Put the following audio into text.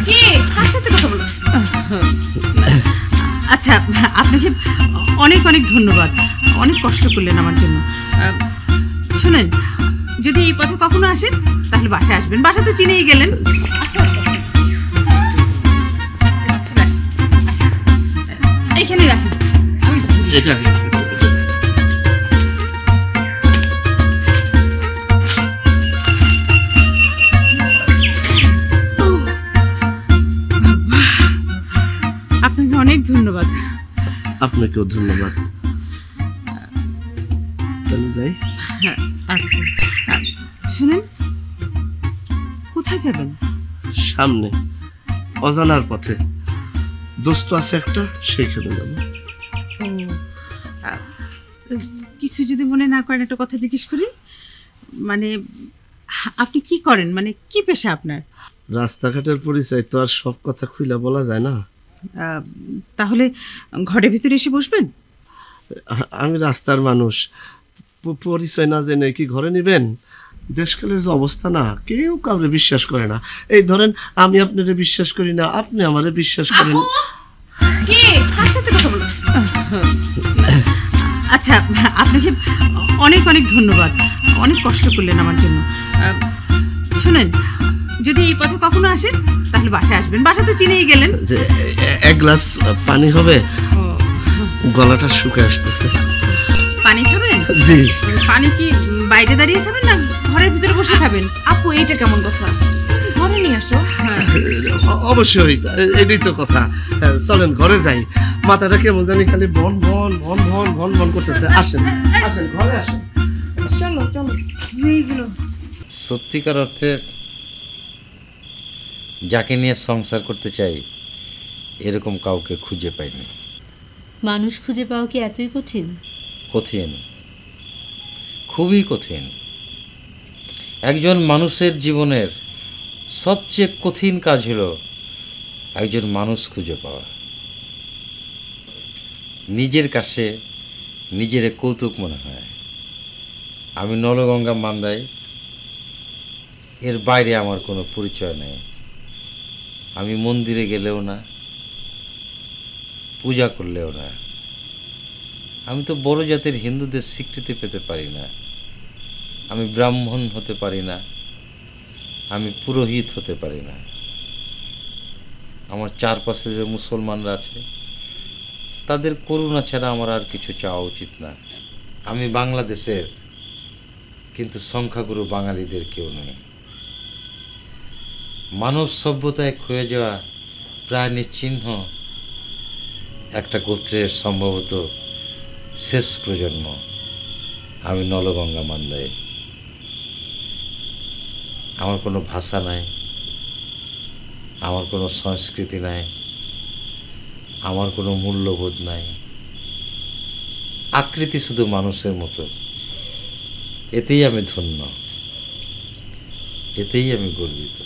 কে কার সাথে কথা বলো? আচ্ছা, আপনাকে অনেক অনেক ধন্যবাদ, অনেক কষ্ট করলেন আমার জন্য। শুনেন, যদি এই পথে কখনো আসেন তাহলে বাসায় আসবেন, বাসা তো চিনেই গেলেন। আচ্ছা আচ্ছা, এইখানে রাখুন। এটা আপনাকে অনেক ধন্যবাদ। আপনাকেও ধন্যবাদ। তাহলে যাই। হ্যাঁ, আচ্ছা, শুনেন, কোথায় যাবেন? সামনে অজানার পথে দোস্ত আছে একটা, সেইখানে যাব। কিছু যদি মনে না করেন একটা কথা জিজ্ঞেস করি, মানে আপনি কি করেন, মানে কি পেশা আপনার? রাস্তাঘাটের পরিচয় তো আর সব কথা খুইলা বলা যায় না। তাহলে ঘরের ভিতরে এসে বসবেন? আমি রাস্তার মানুষ, পরিচয় না জেনে কি ঘরে নেবেন? দেশকালের যে অবস্থা না, কেউ কাউরে বিশ্বাস করে না। এই ধরেন, আমি আপনারে বিশ্বাস করি না, আপনি আমারে বিশ্বাস করেন। কে কার সাথে কথা বলো? আচ্ছা, আপনাকে অনেক অনেক ধন্যবাদ, অনেক কষ্ট করলেন আমার জন্য। শুনেন, যদি এই পথে কখনো আসেন তাহলে বাসায় আসবেন, বাসা তো চিনেই গেলেন। যে এক গ্লাস পানি হবে? গলাটা শুকিয়ে আসতেছে। পানি খাবেন? জি। পানি কি বাইরে দাঁড়িয়ে খাবেন না ঘরের ভিতরে বসে খাবেন? আপু এইটা কেমন কথা? ঘরে নিয়ে আসো। অবশ্যই, এটাই তো কথা। চলেন ঘরে যাই। মাথাটা কেমন জানি খালি ভন ভন ভন ভন ভন ভন করতেছে। আসেন আসেন, ঘরে আসেন। চলো চলো। সত্যিকার অর্থে যাকে নিয়ে সংসার করতে চাই এরকম কাউকে খুঁজে পাইনি। মানুষ খুঁজে পাওয়া কি এতই কঠিন? কঠিন, খুবই কঠিন। একজন মানুষের জীবনের সবচেয়ে কঠিন কাজ হলো একজন মানুষ খুঁজে পাওয়া। নিজের কাছে নিজের কৌতুক মনে হয়। আমি নলগঙ্গা মান্দাই, এর বাইরে আমার কোনো পরিচয় নেই। আমি মন্দিরে গেলেও না, পূজা করলেও না। আমি তো বড় জাতের হিন্দুদের স্বীকৃতি পেতে পারি না। আমি ব্রাহ্মণ হতে পারি না, আমি পুরোহিত হতে পারি না। আমার চারপাশে যে মুসলমানরা আছে তাদের করুণা ছাড়া আমার আর কিছু চাওয়া উচিত না। আমি বাংলাদেশের, কিন্তু সংখ্যাগুরু বাঙালিদের কেউ নই। মানব সভ্যতায় ক্ষয়ে যাওয়া প্রায় নিশ্চিহ্ন একটা গোত্রের সম্ভবত শেষ প্রজন্ম আমি নলগঙ্গা মান্দাই। আমার কোনো ভাষা নাই, আমার কোনো সংস্কৃতি নাই, আমার কোনো মূল্যবোধ নাই। আকৃতি শুধু মানুষের মতো। এতেই আমি ধন্য, এতেই আমি গর্বিত।